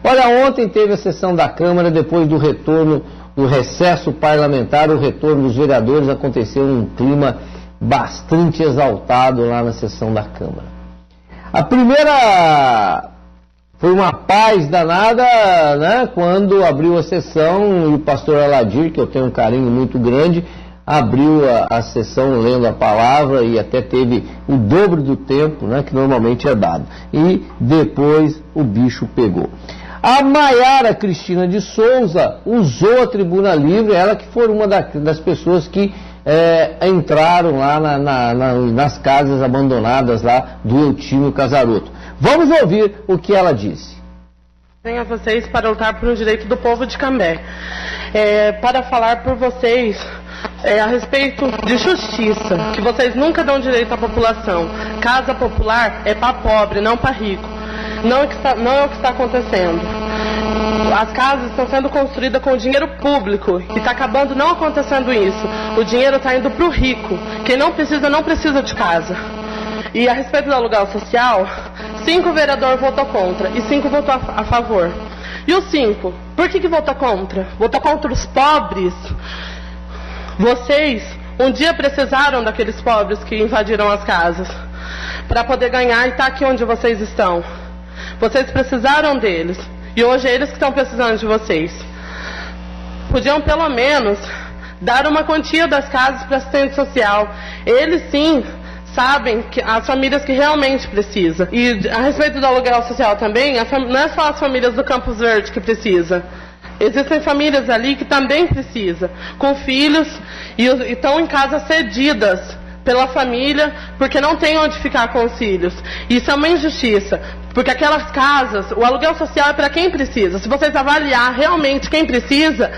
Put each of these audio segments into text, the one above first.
Olha, ontem teve a sessão da Câmara, depois do retorno, do recesso parlamentar, o retorno dos vereadores aconteceu num clima bastante exaltado lá na sessão da Câmara. A primeira foi uma paz danada, né, quando abriu a sessão e o pastor Aladir, que eu tenho um carinho muito grande, abriu a sessão lendo a palavra e até teve o dobro do tempo, né, que normalmente é dado. E depois o bicho pegou. A Maiara Cristina de Souza usou a Tribuna Livre, ela que foi uma das pessoas que entraram lá nas casas abandonadas lá do Eutímio Casaroto. Vamos ouvir o que ela disse. Venho a vocês para lutar por um direito do povo de Cambé. Para falar por vocês a respeito de justiça, que vocês nunca dão direito à população. Casa popular é para pobre, não para rico. Não é o que está acontecendo. As casas estão sendo construídas com dinheiro público e está acabando não acontecendo isso. O dinheiro está indo para o rico. Quem não precisa de casa. E a respeito do aluguel social, 5 vereadores votou contra e 5 votou a favor. E os 5, por que votou contra? Votou contra os pobres. Vocês um dia precisaram daqueles pobres que invadiram as casas para poder ganhar e estar aqui onde vocês estão. Vocês precisaram deles e hoje é eles que estão precisando de vocês. Podiam pelo menos dar uma quantia das casas para assistente social. Eles sim sabem que as famílias que realmente precisam. E a respeito do aluguel social também, não é só as famílias do Campos Verde que precisam. Existem famílias ali que também precisam, com filhos, e estão em casas cedidas pela família, porque não tem onde ficar com os filhos. Isso é uma injustiça, porque aquelas casas, o aluguel social é para quem precisa. Se vocês avaliar realmente quem precisa,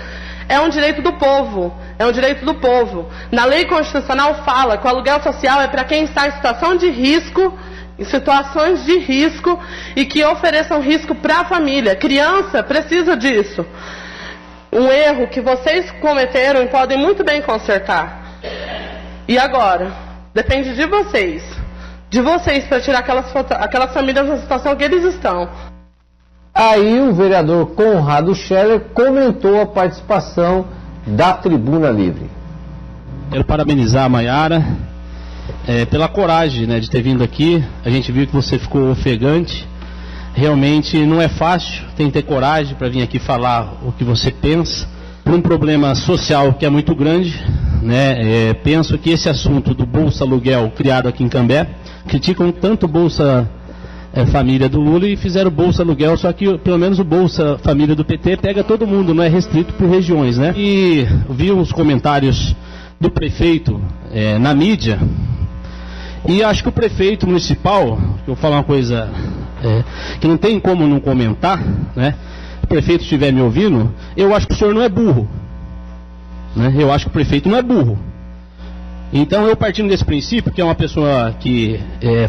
é um direito do povo. É um direito do povo. Na lei constitucional fala que o aluguel social é para quem está em situação de risco, em situações de risco e que ofereçam risco para a família. Criança precisa disso. Um erro que vocês cometeram e podem muito bem consertar. E agora, depende de vocês para tirar aquelas famílias da situação que eles estão. Aí o vereador Conrado Scheller comentou a participação da Tribuna Livre. Quero parabenizar a Maiara pela coragem, né, de ter vindo aqui. A gente viu que você ficou ofegante. Realmente não é fácil, tem que ter coragem para vir aqui falar o que você pensa. Por um problema social que é muito grande, né, penso que esse assunto do Bolsa Aluguel criado aqui em Cambé, criticam tanto o Bolsa Família do Lula e fizeram Bolsa Aluguel, só que pelo menos o Bolsa Família do PT pega todo mundo, não é restrito por regiões, né? E vi os comentários do prefeito na mídia, e acho que o prefeito municipal, eu vou falar uma coisa que não tem como não comentar, né? Se o prefeito estiver me ouvindo, eu acho que o senhor não é burro, né? Eu acho que o prefeito não é burro. Então eu partindo desse princípio, que é uma pessoa que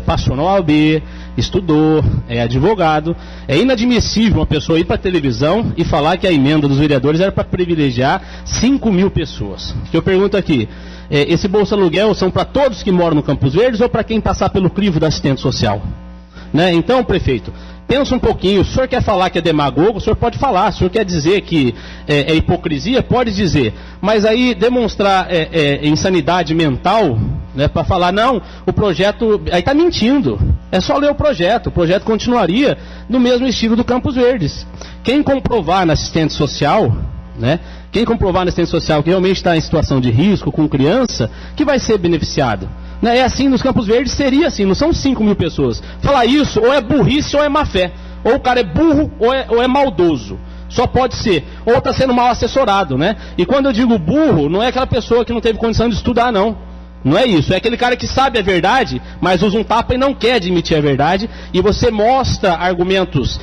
passou na OAB, estudou, é advogado, é inadmissível uma pessoa ir para a televisão e falar que a emenda dos vereadores era para privilegiar 5 mil pessoas. Eu pergunto aqui, esse Bolsa Aluguel são para todos que moram no Campos Verdes ou para quem passar pelo crivo da assistente social? Né? Então, prefeito, pensa um pouquinho. O senhor quer falar que é demagogo, o senhor pode falar. O senhor quer dizer que é hipocrisia, pode dizer. Mas aí demonstrar insanidade mental, né, para falar, não, o projeto, aí está mentindo. É só ler o projeto continuaria no mesmo estilo do Campos Verdes. Quem comprovar na assistente social, né, quem comprovar na assistente social que realmente está em situação de risco com criança, que vai ser beneficiado. É assim, nos Campos Verdes seria assim, não são 5 mil pessoas. Falar isso ou é burrice ou é má fé. Ou o cara é burro ou é maldoso. Só pode ser. Ou está sendo mal assessorado, né? E quando eu digo burro, não é aquela pessoa que não teve condição de estudar, não. Não é isso. É aquele cara que sabe a verdade, mas usa um tapa e não quer admitir a verdade. E você mostra argumentos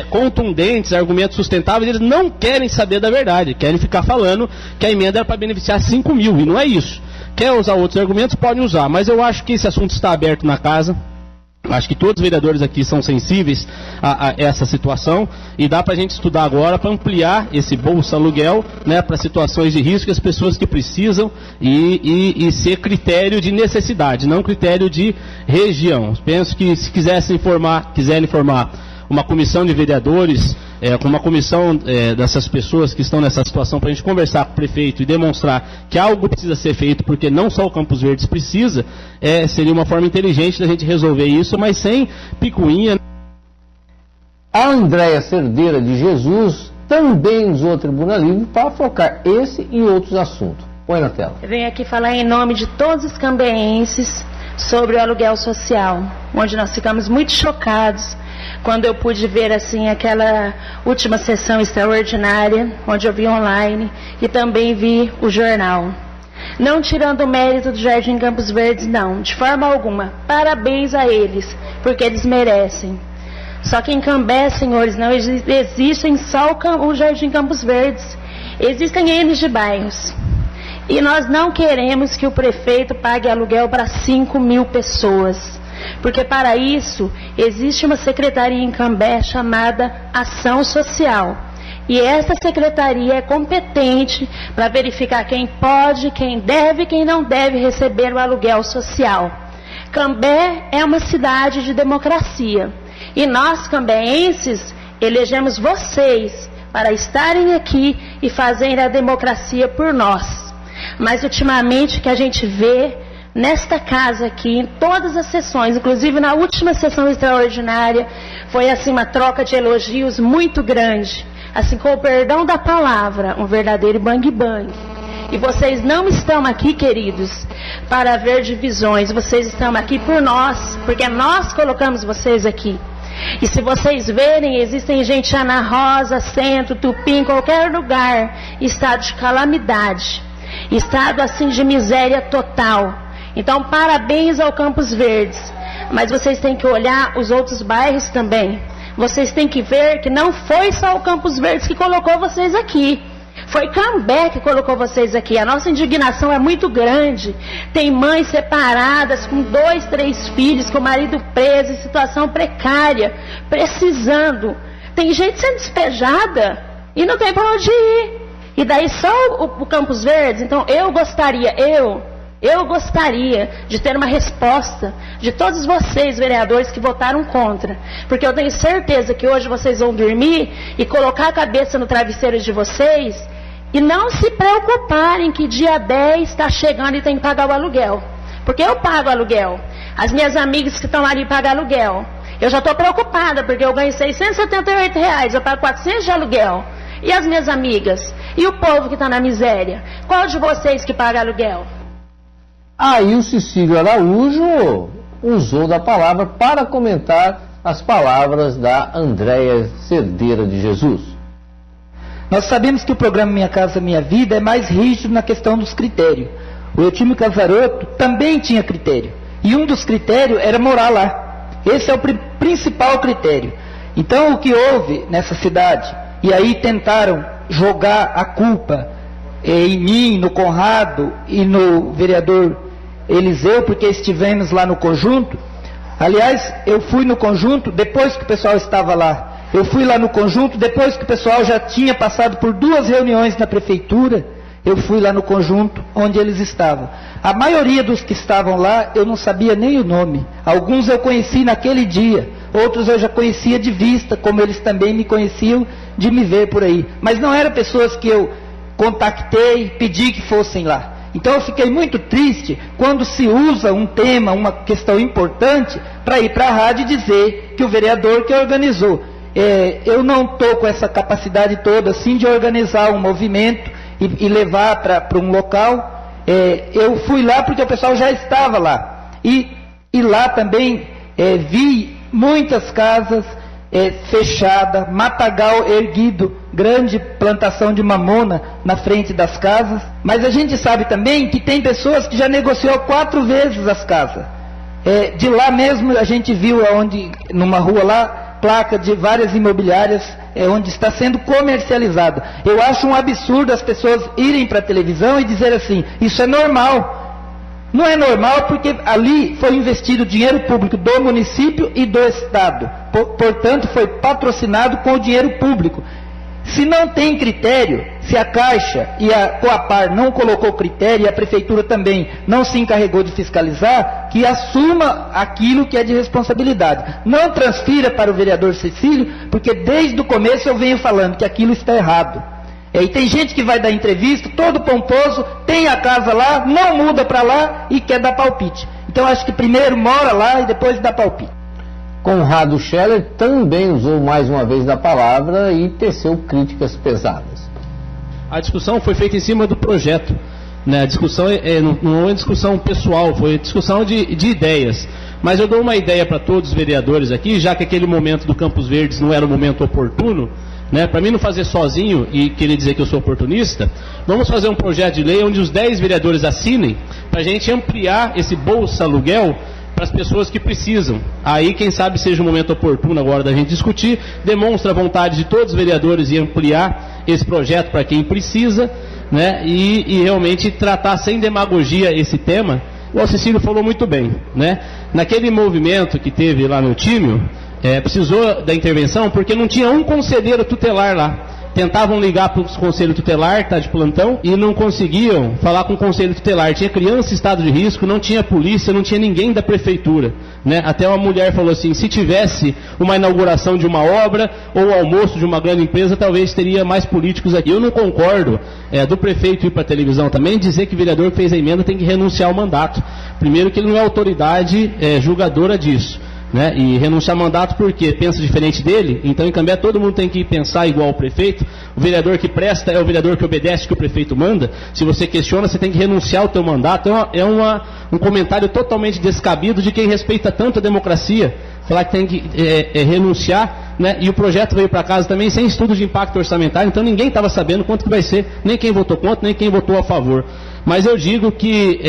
contundentes, argumentos sustentáveis, eles não querem saber da verdade. Querem ficar falando que a emenda era para beneficiar 5 mil. E não é isso. Quer usar outros argumentos, podem usar, mas eu acho que esse assunto está aberto na casa. Acho que todos os vereadores aqui são sensíveis a essa situação e dá para a gente estudar agora para ampliar esse Bolsa Aluguel, né, para situações de risco, as pessoas que precisam e ser critério de necessidade, não critério de região. Penso que se quiserem formar uma comissão de vereadores com uma comissão dessas pessoas que estão nessa situação, para a gente conversar com o prefeito e demonstrar que algo precisa ser feito, porque não só o Campos Verdes precisa, seria uma forma inteligente da gente resolver isso, mas sem picuinha. A Andréia Cerdeira de Jesus também usou a Tribuna Livre para focar esse e outros assuntos. Põe na tela. Eu venho aqui falar em nome de todos os cambeenses sobre o aluguel social, onde nós ficamos muito chocados quando eu pude ver assim aquela última sessão extraordinária, onde eu vi online e também vi o jornal. Não tirando o mérito do Jardim Campos Verdes, não, de forma alguma. Parabéns a eles, porque eles merecem. Só que em Cambé, senhores, não existem só o Jardim Campos Verdes, existem N de bairros. E nós não queremos que o prefeito pague aluguel para 5.000 pessoas, porque para isso existe uma secretaria em Cambé chamada Ação Social. E essa secretaria é competente para verificar quem pode, quem deve e quem não deve receber o aluguel social. Cambé é uma cidade de democracia. E nós, cambeenses, elegemos vocês para estarem aqui e fazerem a democracia por nós. Mas ultimamente o que a gente vê nesta casa aqui, em todas as sessões, inclusive na última sessão extraordinária, foi assim uma troca de elogios muito grande. Assim, com o perdão da palavra, um verdadeiro bang-bang. E vocês não estão aqui, queridos, para ver divisões, vocês estão aqui por nós, porque nós colocamos vocês aqui. E se vocês verem, existem gente Ana Rosa, Centro, Tupim, em qualquer lugar, estado de calamidade, estado assim de miséria total. Então, parabéns ao Campos Verdes, mas vocês têm que olhar os outros bairros também. Vocês têm que ver que não foi só o Campos Verdes que colocou vocês aqui. Foi Cambé que colocou vocês aqui. A nossa indignação é muito grande. Tem mães separadas com 2, 3 filhos, com o marido preso, em situação precária, precisando. Tem gente sendo despejada e não tem para onde ir. E daí só o Campos Verdes. Então eu gostaria de ter uma resposta de todos vocês, vereadores, que votaram contra. Porque eu tenho certeza que hoje vocês vão dormir e colocar a cabeça no travesseiro de vocês e não se preocuparem que dia 10 está chegando e tem que pagar o aluguel. Porque eu pago aluguel. As minhas amigas que estão ali pagam aluguel. Eu já estou preocupada porque eu ganho R$678, eu pago 400 de aluguel. E as minhas amigas? E o povo que está na miséria? Qual de vocês que paga aluguel? Aí o Cecílio Araújo usou da palavra para comentar as palavras da Andréia Cerdeira de Jesus. Nós sabemos que o programa Minha Casa Minha Vida é mais rígido na questão dos critérios. O Eutímio Casaroto também tinha critério. E um dos critérios era morar lá. Esse é o principal critério. Então o que houve nessa cidade, e aí tentaram jogar a culpa em mim, no Conrado e no vereador Eliseu, porque estivemos lá no conjunto. Aliás, eu fui no conjunto depois que o pessoal estava lá. Eu fui lá no conjunto depois que o pessoal já tinha passado por 2 reuniões na prefeitura. Eu fui lá no conjunto onde eles estavam. A maioria dos que estavam lá eu não sabia nem o nome. Alguns eu conheci naquele dia, outros eu já conhecia de vista, como eles também me conheciam de me ver por aí. Mas não eram pessoas que eu contactei, pedi que fossem lá. Então eu fiquei muito triste quando se usa um tema, uma questão importante, para ir para a rádio e dizer que o vereador que organizou. Eu não estou com essa capacidade toda assim de organizar um movimento e levar para um local. Eu fui lá porque o pessoal já estava lá. E lá também vi muitas casas fechadas, matagal erguido, grande plantação de mamona na frente das casas. Mas a gente sabe também que tem pessoas que já negociou 4 vezes as casas. De lá mesmo a gente viu numa rua lá, placa de várias imobiliárias onde está sendo comercializada. Eu acho um absurdo as pessoas irem para a televisão e dizer assim, isso é normal. Não é normal porque ali foi investido dinheiro público do município e do estado. Portanto, foi patrocinado com o dinheiro público. Se não tem critério, Se a Caixa e a Coapar não colocou critério e a Prefeitura também não se encarregou de fiscalizar, que assuma aquilo que é de responsabilidade. Não transfira para o vereador Cecílio, porque desde o começo eu venho falando que aquilo está errado. E tem gente que vai dar entrevista, todo pomposo, tem a casa lá, não muda para lá e quer dar palpite. Então acho que primeiro mora lá e depois dá palpite. Conrado Scheller também usou mais uma vez da palavra e teceu críticas pesadas. A discussão foi feita em cima do projeto, né? A discussão não é uma discussão pessoal, foi discussão de ideias. Mas eu dou uma ideia para todos os vereadores aqui, já que aquele momento do Campos Verdes não era o momento oportuno, né? Para mim não fazer sozinho e querer dizer que eu sou oportunista, vamos fazer um projeto de lei onde os 10 vereadores assinem, para a gente ampliar esse Bolsa Aluguel para as pessoas que precisam. Aí, quem sabe, seja o momento oportuno agora da gente discutir, demonstra a vontade de todos os vereadores em ampliar esse projeto para quem precisa, né? E realmente tratar sem demagogia esse tema. O Cecílio falou muito bem, né? Naquele movimento que teve lá no Tímio, precisou da intervenção porque não tinha um conselheiro tutelar lá. Tentavam ligar para o conselho tutelar, que está de plantão, e não conseguiam falar com o conselho tutelar. Tinha criança em estado de risco, não tinha polícia, não tinha ninguém da prefeitura, né? Até uma mulher falou assim, se tivesse uma inauguração de uma obra ou almoço de uma grande empresa, talvez teria mais políticos aqui. Eu não concordo do prefeito ir para a televisão também dizer que o vereador que fez a emenda tem que renunciar ao mandato. Primeiro que ele não é autoridade julgadora disso. Né? E renunciar ao mandato porque pensa diferente dele, então em Cambé todo mundo tem que pensar igual ao prefeito. O vereador que presta é o vereador que obedece que o prefeito manda. Se você questiona, você tem que renunciar ao teu mandato. Um comentário totalmente descabido de quem respeita tanto a democracia, falar que tem que renunciar, né? E o projeto veio para casa também sem estudo de impacto orçamentário, então ninguém estava sabendo quanto que vai ser, nem quem votou contra, nem quem votou a favor. Mas eu digo que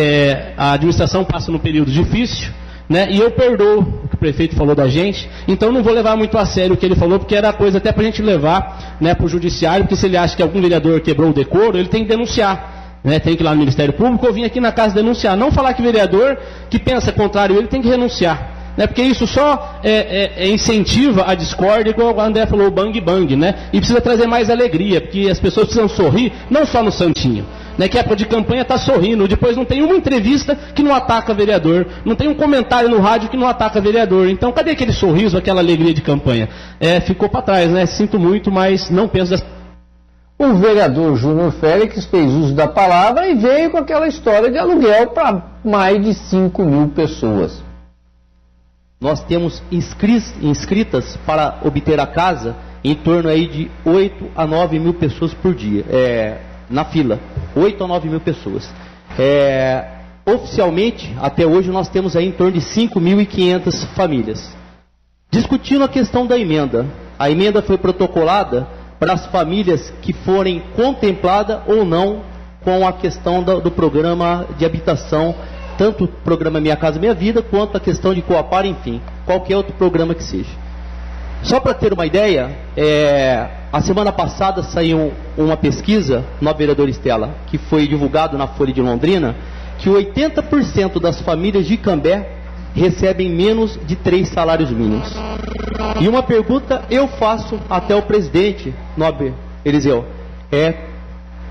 a administração passa num período difícil, né? E eu perdoo o que o prefeito falou da gente, então não vou levar muito a sério o que ele falou, porque era coisa até para a gente levar, né, para o judiciário, porque se ele acha que algum vereador quebrou o decoro, ele tem que denunciar, né? Tem que ir lá no Ministério Público ou vir aqui na casa denunciar, não falar que vereador que pensa contrário ele tem que renunciar, né? Porque isso só incentiva a discórdia, igual o André falou, o bang bang, né? E precisa trazer mais alegria, porque as pessoas precisam sorrir, não só no santinho, né, que a época de campanha está sorrindo, depois não tem uma entrevista que não ataca vereador, não tem um comentário no rádio que não ataca vereador. Então cadê aquele sorriso, aquela alegria de campanha? Ficou para trás, né? Sinto muito, mas não penso dessa... O vereador Júnior Félix fez uso da palavra e veio com aquela história de aluguel para mais de 5 mil pessoas. Nós temos inscritas para obter a casa em torno aí de 8 a 9 mil pessoas por dia. Na fila, 8 a 9 mil pessoas. Oficialmente, até hoje, nós temos aí em torno de 5.500 famílias. Discutindo a questão da emenda. A emenda foi protocolada para as famílias que forem contempladas ou não com a questão do programa de habitação, tanto o programa Minha Casa Minha Vida, quanto a questão de Coapar, enfim, qualquer outro programa que seja. Só para ter uma ideia, a semana passada saiu uma pesquisa, na vereadora Estela, que foi divulgado na Folha de Londrina, que 80% das famílias de Cambé recebem menos de 3 salários mínimos. E uma pergunta eu faço até o presidente, Nobre Eliseu,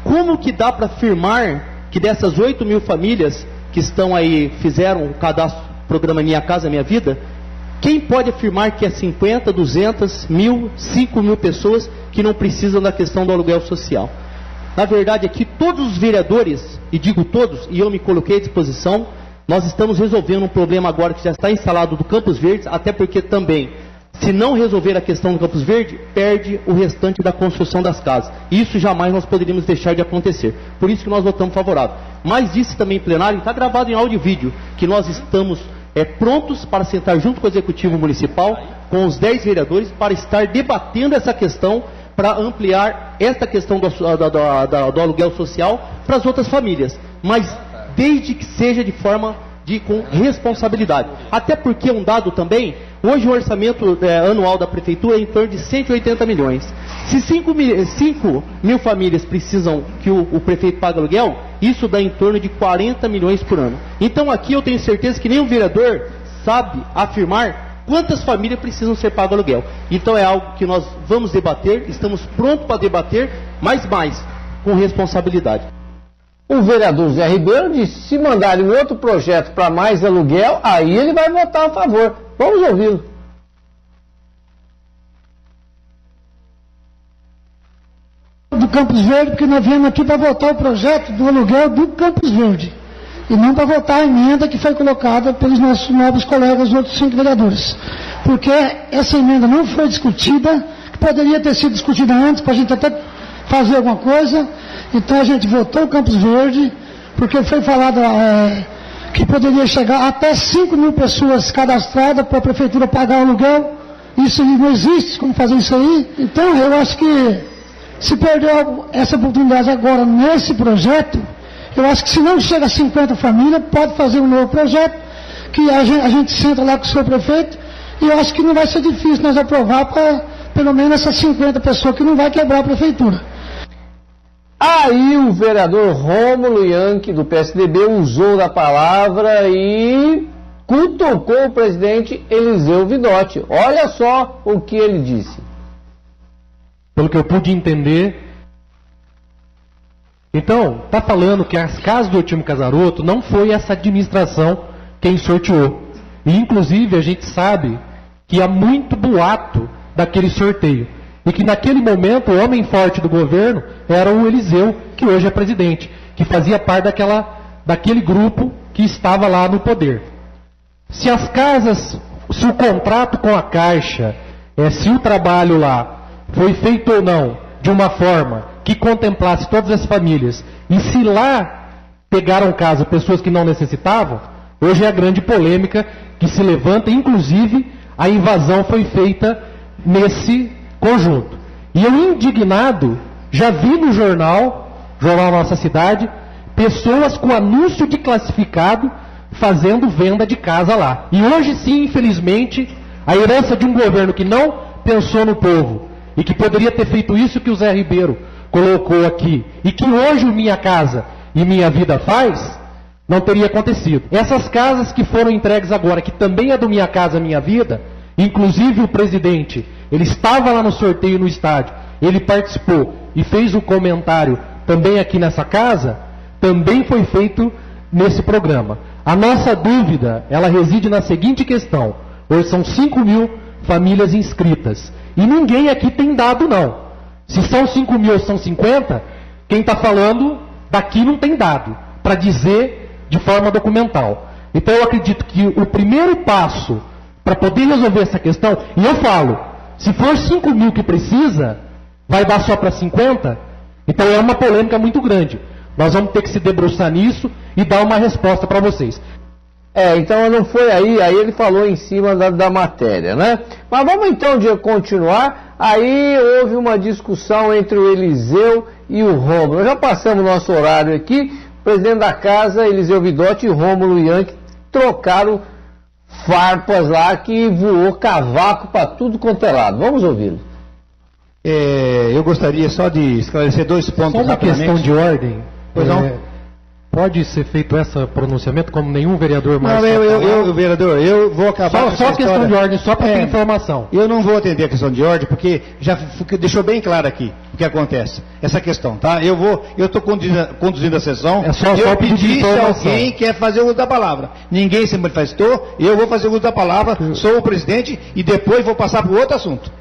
como que dá para afirmar que dessas 8 mil famílias que estão aí, fizeram o cadastro do programa Minha Casa Minha Vida, quem pode afirmar que é 50, 200, 1.000, 5 mil pessoas que não precisam da questão do aluguel social? Na verdade, aqui todos os vereadores, e digo todos, e eu me coloquei à disposição, nós estamos resolvendo um problema agora que já está instalado do Campos Verdes, até porque também, se não resolver a questão do Campos Verde, perde o restante da construção das casas. Isso jamais nós poderíamos deixar de acontecer. Por isso que nós votamos favorável. Mas disse também em plenário, está gravado em áudio e vídeo, que nós estamos prontos para sentar junto com o Executivo Municipal, com os 10 vereadores, para estar debatendo essa questão, para ampliar esta questão do aluguel social para as outras famílias. Mas desde que seja de forma com responsabilidade. Até porque um dado também, hoje o orçamento anual da Prefeitura é em torno de 180 milhões. Se 5 mil famílias precisam que o prefeito pague aluguel, isso dá em torno de 40 milhões por ano. Então aqui eu tenho certeza que nenhum vereador sabe afirmar quantas famílias precisam ser pago aluguel. Então é algo que nós vamos debater, estamos prontos para debater, mas mais. com responsabilidade. O vereador Zé Ribeiro disse: se mandarem um outro projeto para mais aluguel, aí ele vai votar a favor. Vamos ouvi-lo. Do Campos Verde, porque nós viemos aqui para votar o projeto do aluguel do Campos Verde e não para votar a emenda que foi colocada pelos nossos nobres colegas, os outros 5 vereadores, porque essa emenda não foi discutida, poderia ter sido discutida antes para a gente até fazer alguma coisa. Então a gente votou o Campos Verde porque foi falado que poderia chegar até 5.000 pessoas cadastradas para a prefeitura pagar o aluguel. Isso não existe, como fazer isso aí. Então eu acho que se perdeu essa oportunidade agora nesse projeto, eu acho que se não chega a 50 famílias, pode fazer um novo projeto, que a gente senta lá com o seu prefeito, e eu acho que não vai ser difícil nós aprovar para pelo menos essas 50 pessoas, que não vai quebrar a prefeitura. Aí o vereador Rômulo Ianchi, do PSDB, usou da palavra e cutucou o presidente Eliseu Vidotti. Olha só o que ele disse. Pelo que eu pude entender, então, está falando que as casas do Eutímio Casaroto não foi essa administração quem sorteou. E, inclusive, a gente sabe que há muito boato daquele sorteio. E que naquele momento o homem forte do governo era o Eliseu, que hoje é presidente, que fazia parte daquele grupo que estava lá no poder. Se as casas, se o contrato com a Caixa, se o trabalho lá foi feito ou não de uma forma que contemplasse todas as famílias, e se lá pegaram casa pessoas que não necessitavam, hoje é a grande polêmica que se levanta, inclusive a invasão foi feita nesse conjunto. E eu, indignado, já vi no jornal Nossa Cidade, pessoas com anúncio de classificado fazendo venda de casa lá. E hoje sim, infelizmente, a herança de um governo que não pensou no povo e que poderia ter feito isso que o Zé Ribeiro colocou aqui, e que hoje o Minha Casa e Minha Vida faz, não teria acontecido. Essas casas que foram entregues agora, que também é do Minha Casa Minha Vida, inclusive o presidente, ele estava lá no sorteio no estádio, ele participou e fez um comentário também aqui nessa casa, também foi feito nesse programa. A nossa dúvida, ela reside na seguinte questão: hoje são 5.000 famílias inscritas, e ninguém aqui tem dado não. Se são 5.000 ou são 50, quem está falando daqui não tem dado, para dizer de forma documental. Então eu acredito que o primeiro passo para poder resolver essa questão, e eu falo, se for 5.000 que precisa, vai dar só para 50? Então é uma polêmica muito grande. Nós vamos ter que se debruçar nisso e dar uma resposta para vocês. Então não foi aí ele falou em cima da matéria, né? Mas vamos então continuar. Aí houve uma discussão entre o Eliseu e o Rômulo. Nós já passamos nosso horário aqui. O presidente da casa, Eliseu Vidotti, e Rômulo Ianchi trocaram farpas lá, que voou cavaco para tudo quanto é lado. Vamos ouvi-lo. Eu gostaria só de esclarecer 2 pontos. Só uma questão de ordem. Pois não? Pode ser feito esse pronunciamento como nenhum vereador mais... Não, vereador, eu vou acabar Só questão de ordem, só para ter informação. Eu não vou atender a questão de ordem, porque já deixou bem claro aqui o que acontece. Essa questão, tá? Eu estou conduzindo a sessão, eu pedi se alguém quer fazer uso da palavra. Ninguém se manifestou, eu vou fazer uso da palavra, sou o presidente, e depois vou passar para o outro assunto.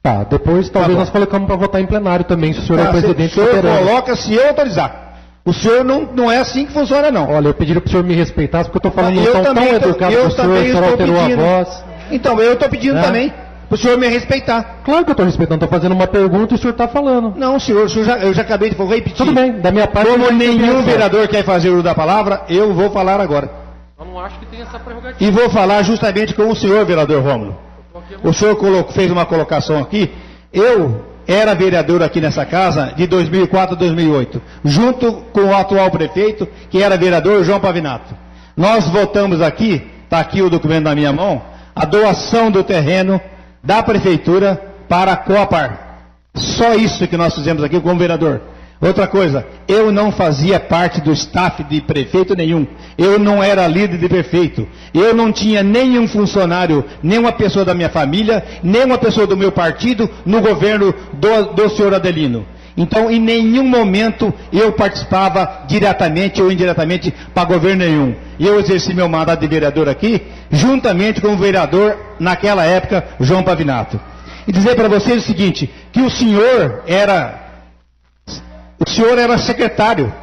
Tá, depois talvez nós colocamos para votar em plenário também, se o senhor é o presidente. O senhor coloca se eu autorizar. O senhor não é assim que funciona, não. Olha, eu pediria para o senhor me respeitar, porque eu estou falando tão educado para o senhor alterou a voz. Então, eu estou pedindo também para o senhor me respeitar. Claro que eu estou respeitando, estou fazendo uma pergunta e o senhor está falando. Não, senhor, eu já acabei de repetir. Tudo bem, da minha parte... Como nenhum vereador quer fazer uso da palavra, eu vou falar agora. Eu não acho que tem essa prerrogativa. E vou falar justamente com o senhor, vereador Rômulo. O senhor fez uma colocação aqui. Eu era vereador aqui nessa casa de 2004 a 2008, junto com o atual prefeito, que era vereador João Pavinato. Nós votamos aqui, está aqui o documento na minha mão, a doação do terreno da prefeitura para a Coapar. Só isso que nós fizemos aqui como vereador. Outra coisa, eu não fazia parte do staff de prefeito nenhum. Eu não era líder de prefeito. Eu não tinha nenhum funcionário, nenhuma pessoa da minha família, nenhuma pessoa do meu partido no governo do senhor Adelino. Então, em nenhum momento eu participava diretamente ou indiretamente para governo nenhum. Eu exerci meu mandato de vereador aqui, juntamente com o vereador, naquela época, João Pavinato. E dizer para vocês o seguinte, que o senhor era secretário.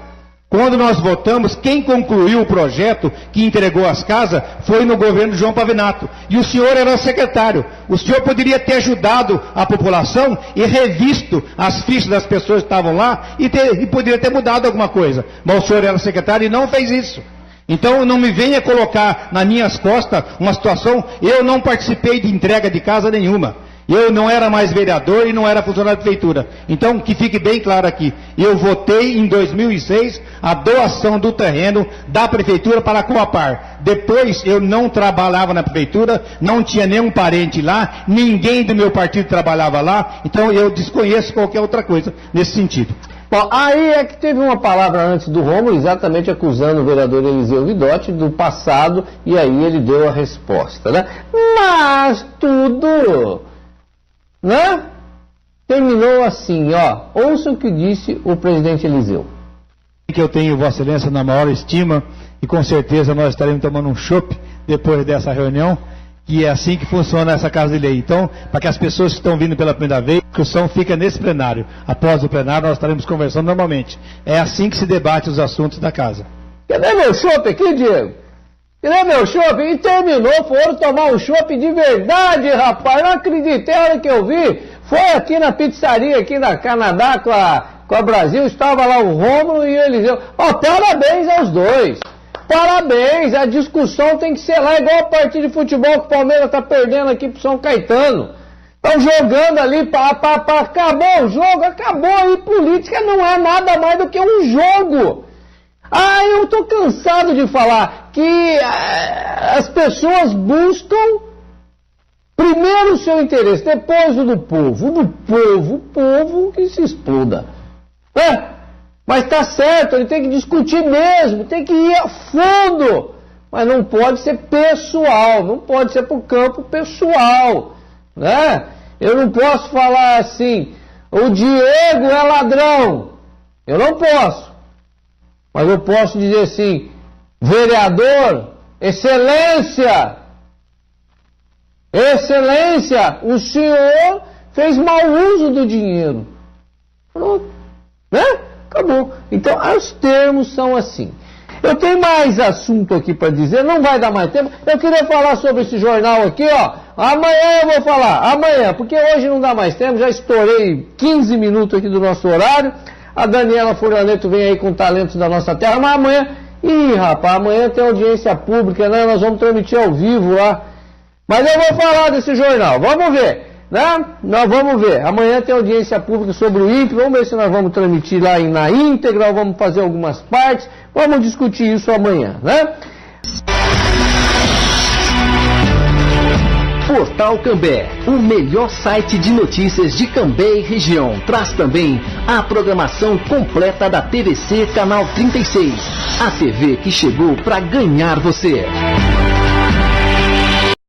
Quando nós votamos, quem concluiu o projeto que entregou as casas foi no governo de João Pavinato. E o senhor era secretário. O senhor poderia ter ajudado a população e revisto as fichas das pessoas que estavam lá e poderia ter mudado alguma coisa. Mas o senhor era secretário e não fez isso. Então não me venha colocar nas minhas costas uma situação, eu não participei de entrega de casa nenhuma. Eu não era mais vereador e não era funcionário da prefeitura. Então, que fique bem claro aqui, eu votei em 2006 a doação do terreno da prefeitura para a Coapar. Depois, eu não trabalhava na prefeitura, não tinha nenhum parente lá, ninguém do meu partido trabalhava lá, então eu desconheço qualquer outra coisa nesse sentido. Bom, aí é que teve uma palavra antes do Rômulo, exatamente acusando o vereador Eliseu Vidotti do passado, e aí ele deu a resposta, né? Mas tudo... né? Terminou assim, ó. Ouça o que disse o presidente Eliseu. Que eu tenho Vossa Excelência na maior estima e com certeza nós estaremos tomando um chopp depois dessa reunião, e é assim que funciona essa Casa de Lei. Então, para que as pessoas que estão vindo pela primeira vez, a discussão fica nesse plenário. Após o plenário, nós estaremos conversando normalmente. É assim que se debate os assuntos da casa. Cadê meu chopp aqui, Diego? Cadê meu chopp? E terminou, foram tomar um chopp de verdade, rapaz. Não acreditei, a hora que eu vi. Foi aqui na pizzaria, aqui na Canadá, com a Brasil, estava lá o Rômulo e o Eliseu. Ó, parabéns aos dois. Parabéns, a discussão tem que ser lá, igual a partida de futebol que o Palmeiras está perdendo aqui pro São Caetano. Estão jogando ali, acabou o jogo, acabou. E política não é nada mais do que um jogo. Ah, eu estou cansado de falar que as pessoas buscam primeiro o seu interesse, depois o do povo. O povo que se exploda. Mas está certo, ele tem que discutir mesmo, tem que ir a fundo. Mas não pode ser pessoal, não pode ser para o campo pessoal. Né? Eu não posso falar assim, o Diego é ladrão. Eu não posso. Mas eu posso dizer assim, vereador, excelência, o senhor fez mau uso do dinheiro. Pronto, né? Acabou. Então, os termos são assim. Eu tenho mais assunto aqui para dizer, não vai dar mais tempo. Eu queria falar sobre esse jornal aqui, ó. Amanhã eu vou falar, amanhã, porque hoje não dá mais tempo, já estourei 15 minutos aqui do nosso horário. A Daniela Furlaneto vem aí com talentos da nossa terra, mas amanhã, amanhã tem audiência pública, né? Nós vamos transmitir ao vivo lá. Mas eu vou falar desse jornal, vamos ver, né? Nós vamos ver. Amanhã tem audiência pública sobre o INPE, vamos ver se nós vamos transmitir lá na íntegra, ou vamos fazer algumas partes, vamos discutir isso amanhã, né? Portal Cambé, o melhor site de notícias de Cambé e região. Traz também a programação completa da TVC Canal 36. A TV que chegou para ganhar você.